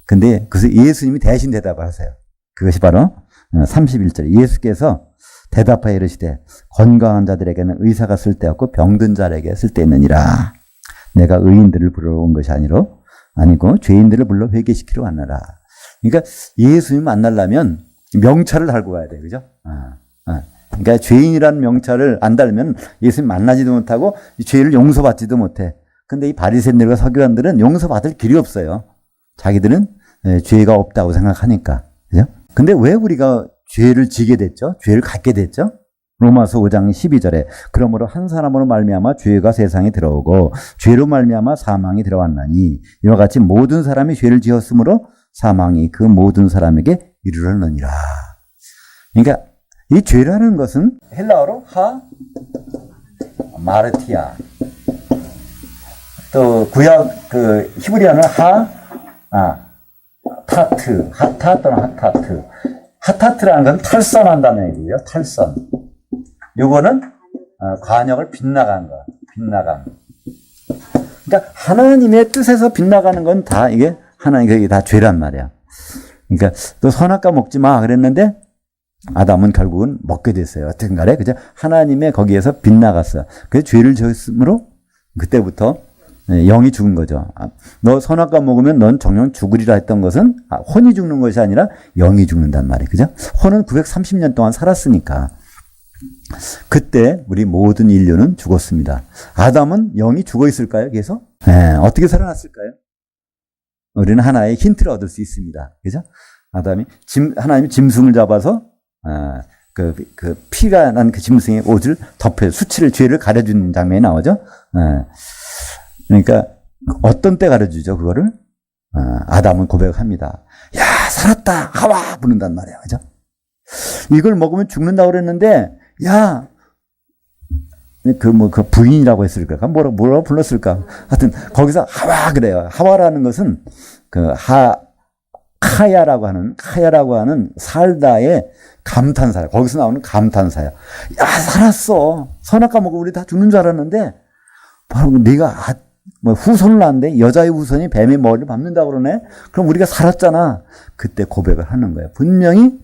근데 그래서 예수님이 대신 대답을 하세요. 그것이 바로 31절 예수께서 대답하여 이르시되 건강한 자들에게는 의사가 쓸데없고 병든 자에게 쓸데있느니라. 내가 의인들을 부르러 온 것이 아니고 죄인들을 불러 회개시키러 왔노라. 그러니까 예수님 만나려면 명찰을 달고 가야 돼. 그죠? 그러니까 죄인이라는 명찰을 안 달면 예수님 만나지도 못하고 죄를 용서받지도 못해. 근데 이 바리새인들과 서기관들은 용서받을 길이 없어요. 자기들은 죄가 없다고 생각하니까. 그죠? 근데 왜 우리가 죄를 지게 됐죠? 죄를 갖게 됐죠? 로마서 5장 12절에 그러므로 한 사람으로 말미암아 죄가 세상에 들어오고 죄로 말미암아 사망이 들어왔나니 이와 같이 모든 사람이 죄를 지었으므로 사망이 그 모든 사람에게 이르렀느니라. 그러니까 이 죄라는 것은 헬라어로 마르티아, 또 구약 히브리어는 하타 또는 하타트. 하타트라는 건 탈선한다는 얘기예요. 탈선. 요거는 관역을 빗나간 거. 빗나감. 그러니까 하나님의 뜻에서 빗나가는 건 다 이게 그게 다 죄란 말이야. 그러니까 또 선악과 먹지 마 그랬는데 아담은 결국은 먹게 됐어요. 어쨌든 간에 그죠? 하나님의 거기에서 빗나갔어. 그래서 죄를 지었으므로 그때부터 영이 죽은 거죠. 너 선악과 먹으면 넌 정령 죽으리라 했던 것은 혼이 죽는 것이 아니라 영이 죽는단 말이에요. 그죠? 혼은 930년 동안 살았으니까. 그때 우리 모든 인류는 죽었습니다. 아담은 영이 죽어 있을까요? 계속? 어떻게 살아났을까요? 우리는 하나의 힌트를 얻을 수 있습니다. 그죠? 하나님이 짐승을 잡아서 피가 난 그 짐승의 옷을 덮여 수치를 죄를 가려주는 장면이 나오죠. 그러니까 어떤 때 가르쳐주죠 그거를? 아담은 고백합니다. 야 살았다 하와 부른단 말이에요. 그죠? 이걸 먹으면 죽는다고 그랬는데 야 그 부인이라고 했을까? 뭐라고 불렀을까? 하여튼 거기서 하와 그래요. 하와라는 것은 카야라고 하는 살다의 감탄사야. 거기서 나오는 감탄사야. 야 살았어. 선악과 먹으면 우리 다 죽는 줄 알았는데 바로 네가 후손을 낳는데 여자의 후손이 뱀의 머리를 밟는다고 그러네? 그럼 우리가 살았잖아. 그때 고백을 하는 거예요. 분명히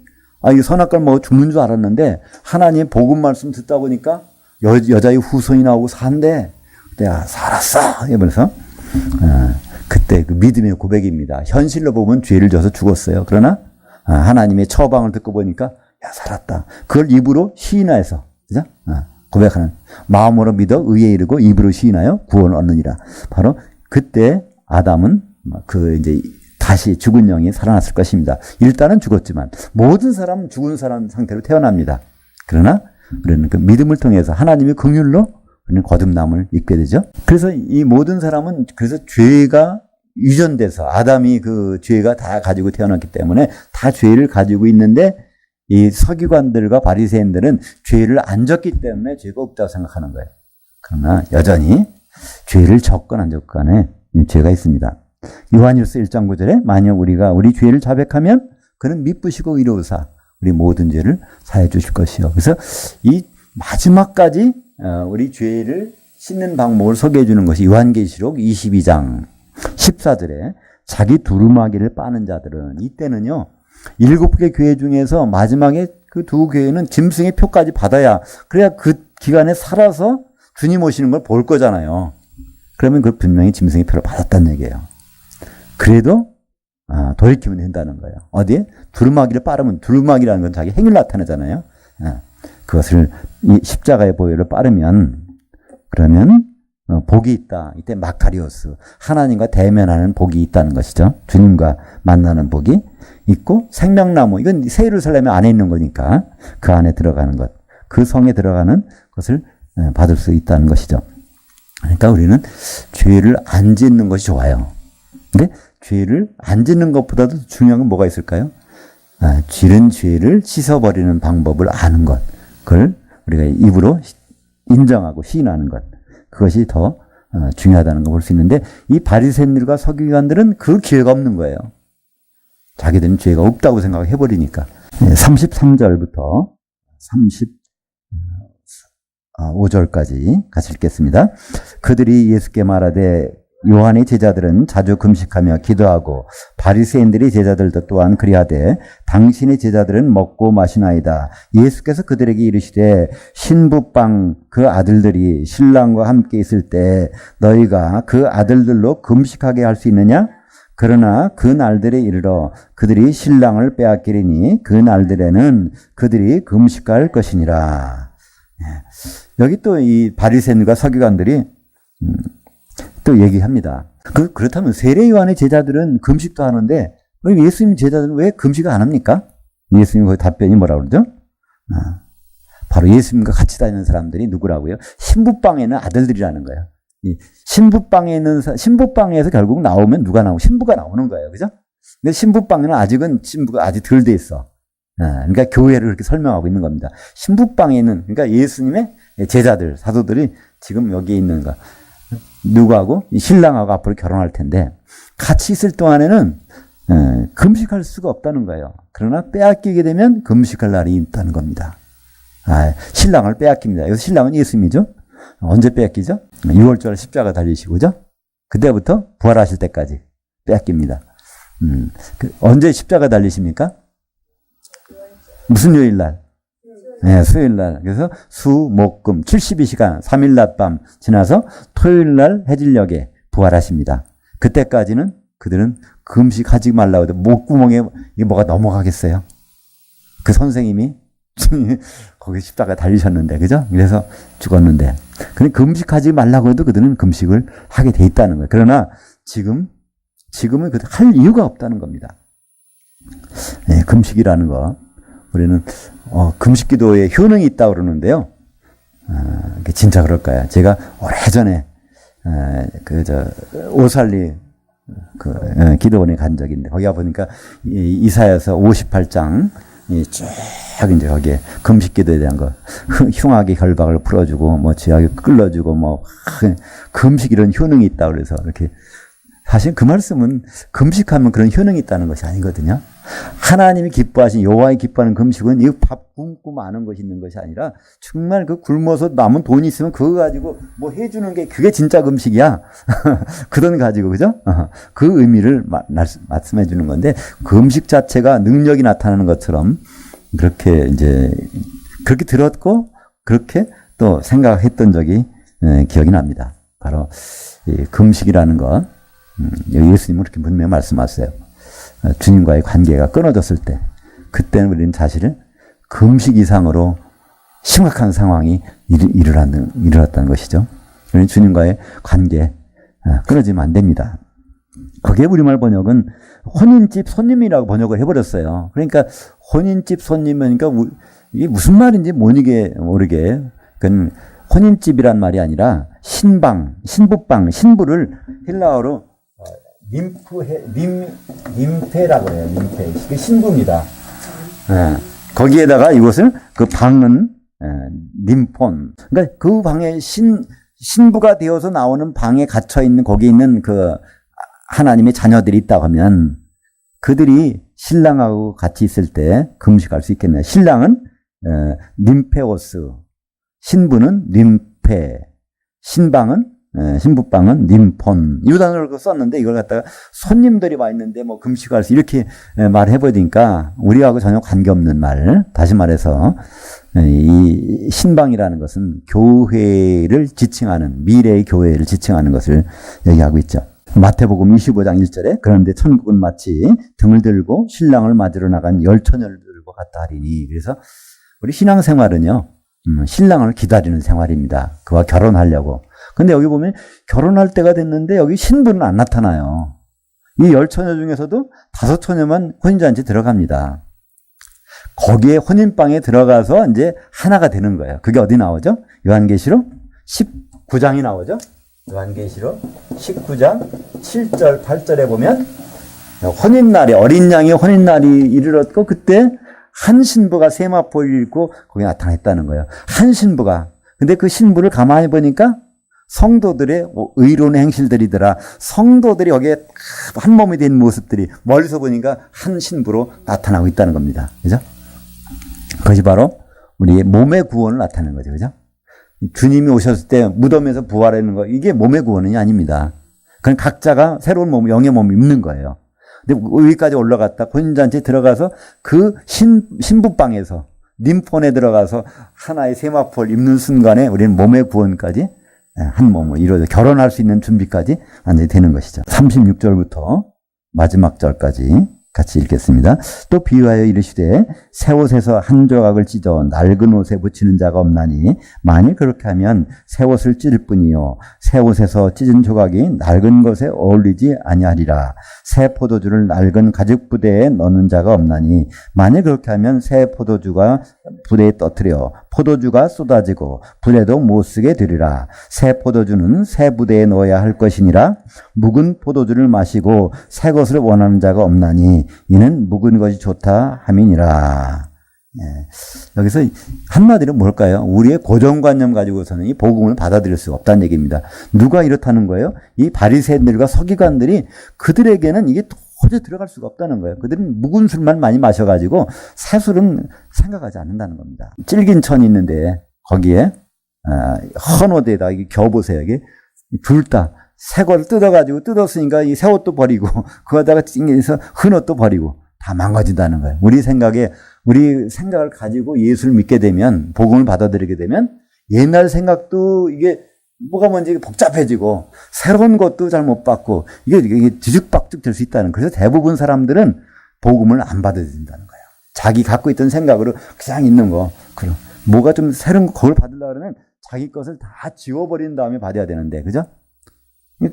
이 선악과를 먹어 죽는 줄 알았는데 하나님 복음 말씀 듣다 보니까 여자의 후손이 나오고 산대. 그때 살았어. 이러면서 그때 그 믿음의 고백입니다. 현실로 보면 죄를 져서 죽었어요. 그러나 하나님의 처방을 듣고 보니까 야 살았다. 그걸 입으로 시인하여서 그죠? 고백하는 마음으로 믿어 의에 이르고 입으로 시인하여 구원을 얻느니라. 바로 그때 아담은 이제 다시 죽은 영이 살아났을 것입니다. 일단은 죽었지만 모든 사람은 죽은 사람 상태로 태어납니다. 그러나 우리는 그 믿음을 통해서 하나님의 긍휼로 우리는 거듭남을 입게 되죠. 그래서 이 모든 사람은 그래서 죄가 유전돼서 아담이 그 죄가 다 가지고 태어났기 때문에 다 죄를 가지고 있는데 이 서기관들과 바리새인들은 죄를 안 졌기 때문에 죄가 없다고 생각하는 거예요. 그러나 여전히 죄를 졌건 안 졌건 간에 죄가 있습니다. 요한일서 1장 9절에 만약 우리가 우리 죄를 자백하면 그는 미쁘시고 의로우사 우리 모든 죄를 사해 주실 것이요. 그래서 이 마지막까지 우리 죄를 씻는 방법을 소개해 주는 것이 요한계시록 22장 14절에 자기 두루마기를 빠는 자들은 이때는요. 7개 교회 중에서 마지막에 그 두 교회는 짐승의 표까지 받아야, 그래야 그 기간에 살아서 주님 오시는 걸 볼 거잖아요. 그러면 그 분명히 짐승의 표를 받았다는 얘기예요. 그래도 돌이키면 된다는 거예요. 어디에? 두루마기를 빠르면, 두루마기라는 건 자기 행위를 나타내잖아요. 그것을 이 십자가의 보혈을 빠르면, 그러면 복이 있다. 이때 마카리오스, 하나님과 대면하는 복이 있다는 것이죠. 주님과 만나는 복이 있고, 생명나무, 이건 새 예루살렘 안에 있는 거니까 그 안에 들어가는 것, 그 성에 들어가는 것을 받을 수 있다는 것이죠. 그러니까 우리는 죄를 안 짓는 것이 좋아요. 근데 죄를 안 짓는 것보다도 중요한 건 뭐가 있을까요? 지른 죄를 씻어버리는 방법을 아는 것, 그걸 우리가 입으로 인정하고 시인하는 것, 그것이 더 중요하다는 걸 볼 수 있는데, 이 바리새인들과 서기관들은 그 기회가 없는 거예요. 자기들은 죄가 없다고 생각해버리니까. 33절부터 35절까지 같이 읽겠습니다. 그들이 예수께 말하되 요한의 제자들은 자주 금식하며 기도하고 바리새인들의 제자들도 또한 그리하되 당신의 제자들은 먹고 마시나이다. 예수께서 그들에게 이르시되 신부빵 그 아들들이 신랑과 함께 있을 때 너희가 그 아들들로 금식하게 할 수 있느냐? 그러나 그 날들에 이르러 그들이 신랑을 빼앗기리니 그 날들에는 그들이 금식할 것이니라. 여기 또 이 바리새인과 서기관들이 또 얘기합니다. 그렇다면 세례 요한의 제자들은 금식도 하는데 예수님 제자들은 왜 금식을 안 합니까? 예수님 그 답변이 뭐라고 그러죠? 바로 예수님과 같이 다니는 사람들이 누구라고요? 신부방에는 아들들이라는 거예요. 이 신부방에 있는 신부방에서 결국 나오면 누가 나오고 신부가 나오는 거예요, 그죠? 근데 신부방에는 아직은 신부가 아직 덜 돼 있어. 그러니까 교회를 그렇게 설명하고 있는 겁니다. 신부방에 있는, 그러니까 예수님의 제자들, 사도들이 지금 여기에 있는 거. 누구하고? 신랑하고 앞으로 결혼할 텐데 같이 있을 동안에는 금식할 수가 없다는 거예요. 그러나 빼앗기게 되면 금식할 날이 있다는 겁니다. 신랑을 빼앗깁니다. 여기서 신랑은 예수님이죠. 언제 빼앗기죠? 6월절 십자가 달리시고, 그죠? 그때부터 부활하실 때까지 빼앗깁니다. 언제 십자가 달리십니까? 무슨 요일 날? 네, 수요일 날. 그래서 수, 목, 금 72시간 3일 낮밤 지나서 토요일 날 해질녘에 부활하십니다. 그때까지는 그들은 금식하지 말라고 해도 목구멍에 이게 뭐가 넘어가겠어요? 그 선생님이 거기 십자가 달리셨는데, 그죠? 그래서 죽었는데. 근데 금식하지 말라고 해도 그들은 금식을 하게 돼 있다는 거예요. 그러나 지금은 할 이유가 없다는 겁니다. 네, 금식이라는 거. 우리는 금식 기도에 효능이 있다고 그러는데요. 진짜 그럴까요? 제가 오래전에 오살리 기도원에 간 적이 있는데, 거기 가보니까 이사야서 58장 쫙 이제 거기에 금식 기도에 대한 거, 흉악의 결박을 풀어주고 뭐 죄악을 끌어주고 뭐 금식 이런 효능이 있다 그래서 이렇게. 사실 그 말씀은 금식하면 그런 효능이 있다는 것이 아니거든요. 하나님이 기뻐하신, 여호와의 기뻐하는 금식은 이 밥 굶고 마는 것이 있는 것이 아니라 정말 그 굶어서 남은 돈이 있으면 그거 가지고 뭐 해주는 게 그게 진짜 금식이야. 그 돈 가지고, 그죠? 그 의미를 말씀해 주는 건데, 금식 자체가 능력이 나타나는 것처럼 그렇게 그렇게 들었고 그렇게 또 생각했던 적이 기억이 납니다. 바로 이 금식이라는 것. 예수님은 그렇게 분명히 말씀하세요. 주님과의 관계가 끊어졌을 때, 그때는 우리는 사실은 금식 이상으로 심각한 상황이 일어났다는 것이죠. 우리는 주님과의 관계 끊어지면 안 됩니다. 거기에 우리말 번역은 혼인집 손님이라고 번역을 해버렸어요. 그러니까 혼인집 손님이니까 이게 무슨 말인지 모르게 그건 혼인집이란 말이 아니라 신방, 신부방, 신부를 헬라어로 님페라고 해요. 님페. 이게 신부입니다. 거기에다가 이것을, 그 방은 님폰. 그러니까 그 방에 신부가 되어서 나오는 방에 갇혀 있는, 거기 있는 그 하나님의 자녀들이 있다고 하면 그들이 신랑하고 같이 있을 때 금식할 수 있겠네요. 신랑은 님페오스, 신부는 님페, 신방은 신부방은 님폰 이 단어를 썼는데 이걸 갖다가 손님들이 와 있는데 뭐 금식할 수 이렇게 말해버리니까 우리하고 전혀 관계없는 말. 다시 말해서 이 신방이라는 것은 교회를 지칭하는 미래의 교회를 지칭하는 것을 얘기하고 있죠. 마태복음 25장 1절에 그런데 천국은 마치 등을 들고 신랑을 맞으러 나간 열처녀를 들고 갔다 하리니. 그래서 우리 신앙생활은요. 신랑을 기다리는 생활입니다. 그와 결혼하려고. 근데 여기 보면 결혼할 때가 됐는데 여기 신부는 안 나타나요. 이 열처녀 중에서도 5처녀만 혼인잔치 들어갑니다. 거기에 혼인방에 들어가서 이제 하나가 되는 거예요. 그게 어디 나오죠? 요한계시록 19장이 나오죠? 요한계시록 19장 7절 8절에 보면 혼인날이 어린 양의 혼인날이 이르렀고 그때 한 신부가 세마포를 입고 거기 나타났다는 거예요. 한 신부가. 근데 그 신부를 가만히 보니까 성도들의 의로운 행실들이더라. 성도들이 거기에 한 몸이 된 모습들이 멀리서 보니까 한 신부로 나타나고 있다는 겁니다. 그죠? 그것이 바로 우리의 몸의 구원을 나타내는 거죠. 그죠? 주님이 오셨을 때 무덤에서 부활하는 거, 이게 몸의 구원이 아닙니다. 그건 각자가 새로운 몸, 영의 몸을 입는 거예요. 근데 여기까지 올라갔다 혼인잔치에 들어가서 그 신부방에서 님폰에 들어가서 하나의 세마포를 입는 순간에 우리는 몸의 구원까지 한 몸을 이루어져 결혼할 수 있는 준비까지 완전히 되는 것이죠. 36절부터 마지막 절까지 같이 읽겠습니다. 또 비유하여 이르시되 새 옷에서 한 조각을 찢어 낡은 옷에 붙이는 자가 없나니 만일 그렇게 하면 새 옷을 찢을 뿐이요 새 옷에서 찢은 조각이 낡은 것에 어울리지 아니하리라. 새 포도주를 낡은 가죽 부대에 넣는 자가 없나니 만일 그렇게 하면 새 포도주가 부대에 떠뜨려 포도주가 쏟아지고 부대도 못 쓰게 되리라. 새 포도주는 새 부대에 넣어야 할 것이니라. 묵은 포도주를 마시고 새 것을 원하는 자가 없나니 이는 묵은 것이 좋다 함이니라. 여기서 한마디로 뭘까요? 우리의 고정관념 가지고서는 이 복음을 받아들일 수가 없다는 얘기입니다. 누가 이렇다는 거예요? 이 바리새인들과 서기관들이 그들에게는 이게 도저히 들어갈 수가 없다는 거예요. 그들은 묵은 술만 많이 마셔가지고 새 술은 생각하지 않는다는 겁니다. 찔긴 천이 있는데 거기에 헌 옷에다 겨 보세요. 이게 둘 다 새 거를 뜯어가지고 뜯었으니까 이 새 옷도 버리고 그거다가 찡겨서 헌 옷도 버리고 다 망가진다는 거예요. 우리 생각을 가지고 예수를 믿게 되면 복음을 받아들이게 되면 옛날 생각도 이게 뭐가 뭔지 복잡해지고 새로운 것도 잘 못 받고 이게 뒤죽박죽 될 수 있다는 거예요. 그래서 대부분 사람들은 복음을 안 받아들인다는 거예요. 자기 갖고 있던 생각으로 그냥 있는 거. 그럼 뭐가 좀 새로운 거 그걸 받으려고 그러면 자기 것을 다 지워버린 다음에 받아야 되는데 그죠?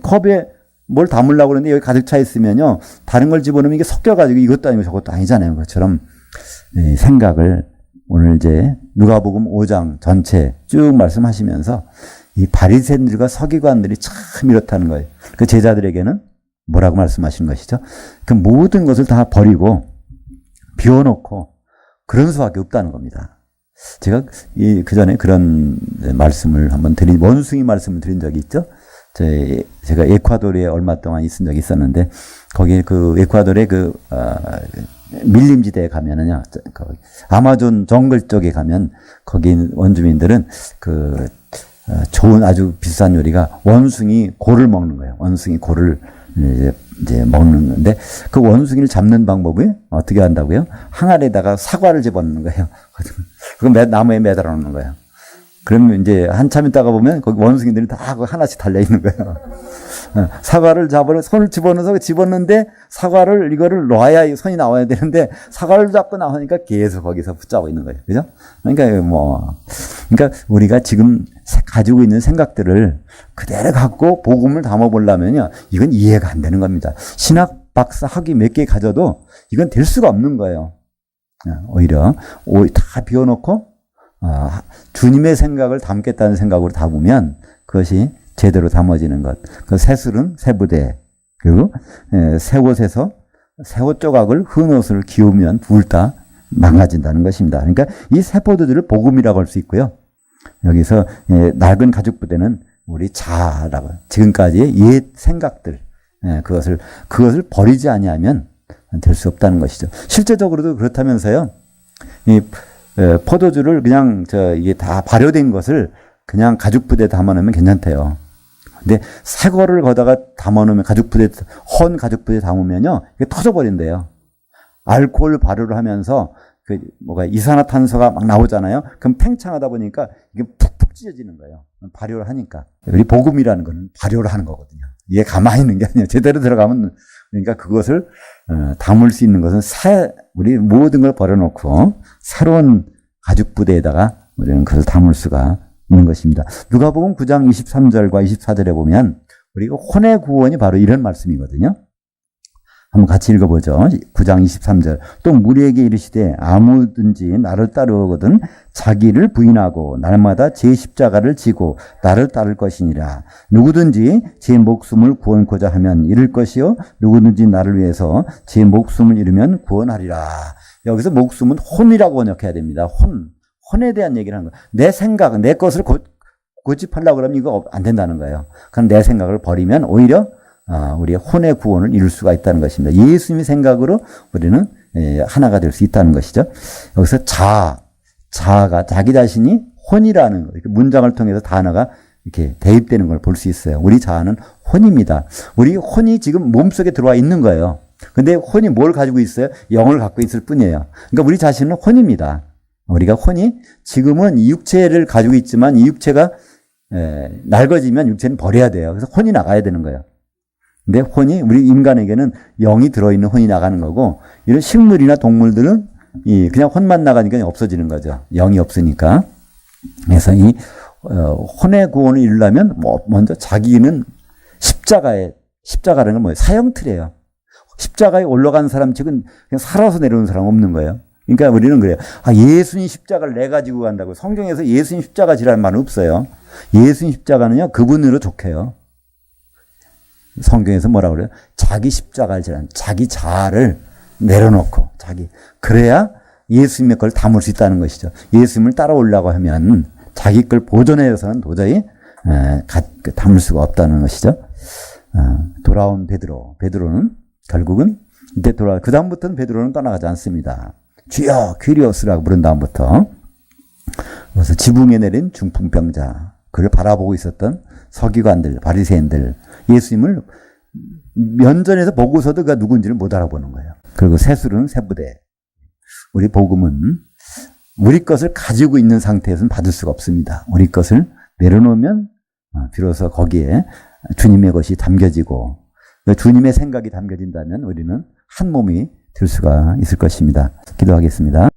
컵에 뭘 담으려고 그러는데 여기 가득 차 있으면요. 다른 걸 집어넣으면 이게 섞여가지고 이것도 아니고 저것도 아니잖아요. 그것처럼 생각을 오늘 이제 누가복음 5장 전체 쭉 말씀하시면서 이 바리새인들과 서기관들이 참 이렇다는 거예요. 그 제자들에게는 뭐라고 말씀하신 것이죠? 그 모든 것을 다 버리고 비워놓고 그런 수밖에 없다는 겁니다. 제가 그 전에 그런 말씀을 한번 원숭이 말씀을 드린 적이 있죠. 제가 에콰도르에 얼마 동안 있은 적이 있었는데 거기 그 에콰도르의 밀림지대에 가면은요, 아마존 정글 쪽에 가면 거기 원주민들은 좋은 아주 비싼 요리가 원숭이 골을 먹는 거예요. 원숭이 골을 이제 먹는데 그 원숭이를 잡는 방법이 어떻게 한다고요? 항아리에다가 사과를 집어넣는 거예요. 그거 나무에 매달아 놓는 거예요. 그러면 이제 한참 있다가 보면 거기 원숭이들이 다 하나씩 달려 있는 거예요. 사과를 손을 집어넣어서 집었는데 사과를 이거를 놔야 손이 나와야 되는데 사과를 잡고 나오니까 계속 거기서 붙잡고 있는 거예요. 그죠? 그러니까 우리가 지금 가지고 있는 생각들을 그대로 갖고 복음을 담아보려면요. 이건 이해가 안 되는 겁니다. 신학 박사 학위 몇 개 가져도 이건 될 수가 없는 거예요. 오히려 다 비워놓고 주님의 생각을 담겠다는 생각으로 담으면 그것이 제대로 담아지는 것. 그 새술은 새부대, 그리고 새 옷에서 새 옷 조각을 흠 옷을 기우면 둘 다 망가진다는 것입니다. 그러니까 이 새 포도주를 복음이라고 할 수 있고요. 여기서 낡은 가죽 부대는 우리 자아라고 지금까지의 옛 생각들 그것을 버리지 아니하면 될 수 없다는 것이죠. 실제적으로도 그렇다면서요. 이 포도주를 그냥 이게 다 발효된 것을 그냥 가죽 부대에 담아놓으면 괜찮대요. 근데 새 거를 거다가 담아놓으면 헌 가죽부대에 담으면요, 이게 터져버린대요. 알코올 발효를 하면서 이산화탄소가 막 나오잖아요. 그럼 팽창하다 보니까 이게 푹푹 찢어지는 거예요. 발효를 하니까. 우리 복음이라는 건 발효를 하는 거거든요. 이게 가만히 있는 게 아니에요. 제대로 들어가면, 그러니까 그것을 담을 수 있는 것은 우리 모든 걸 버려놓고 새로운 가죽부대에다가 우리는 그것을 담을 수가 있는 것입니다. 누가복음 9장 23절과 24절에 보면 우리 혼의 구원이 바로 이런 말씀이거든요. 한번 같이 읽어보죠. 9장 23절. 또 무리에게 이르시되 아무든지 나를 따르거든 자기를 부인하고 날마다 제 십자가를 지고 나를 따를 것이니라. 누구든지 제 목숨을 구원코자 하면 잃을 것이요 누구든지 나를 위해서 제 목숨을 잃으면 구원하리라. 여기서 목숨은 혼이라고 번역해야 됩니다. 혼에 대한 얘기를 하는 거예요. 내 생각, 내 것을 고집하려고 그러면 이거 안 된다는 거예요. 그럼 내 생각을 버리면 오히려 우리의 혼의 구원을 이룰 수가 있다는 것입니다. 예수님의 생각으로 우리는 하나가 될 수 있다는 것이죠. 여기서 자아가 자기 자신이 혼이라는 문장을 통해서 단어가 이렇게 대입되는 걸 볼 수 있어요. 우리 자아는 혼입니다. 우리 혼이 지금 몸속에 들어와 있는 거예요. 근데 혼이 뭘 가지고 있어요? 영을 갖고 있을 뿐이에요. 그러니까 우리 자신은 혼입니다. 우리가 혼이 지금은 이 육체를 가지고 있지만 이 육체가 낡아지면 육체는 버려야 돼요. 그래서 혼이 나가야 되는 거예요. 근데 혼이 우리 인간에게는 영이 들어있는 혼이 나가는 거고 이런 식물이나 동물들은 그냥 혼만 나가니까 없어지는 거죠. 영이 없으니까. 그래서 이 혼의 구원을 이루려면 먼저 자기는 십자가라는 건 뭐예요? 사형틀이에요. 십자가에 올라간 사람 측은 그냥 살아서 내려오는 사람 없는 거예요. 그러니까 우리는 그래요. 예수님 십자가를 내 가지고 간다고. 성경에서 예수님 십자가 지라는 말은 없어요. 예수님 십자가는요, 그분으로 족해요. 성경에서 뭐라고 그래요? 자기 십자가를 지라는, 자기 자아를 내려놓고, 그래야 예수님의 걸 담을 수 있다는 것이죠. 예수님을 따라오려고 하면 자기 걸 보존해서는 도저히 담을 수가 없다는 것이죠. 돌아온 베드로는 결국은 이때 그 다음부터는 베드로는 떠나가지 않습니다. 주여 퀴리오스라고 부른 다음부터 그래서 지붕에 내린 중풍병자, 그를 바라보고 있었던 서기관들, 바리새인들, 예수님을 면전에서 보고서도 그가 누군지를 못 알아보는 거예요. 그리고 세술은 세부대. 우리 복음은 우리 것을 가지고 있는 상태에서는 받을 수가 없습니다. 우리 것을 내려놓으면 비로소 거기에 주님의 것이 담겨지고 주님의 생각이 담겨진다면 우리는 한 몸이 될 수가 있을 것입니다. 기도하겠습니다.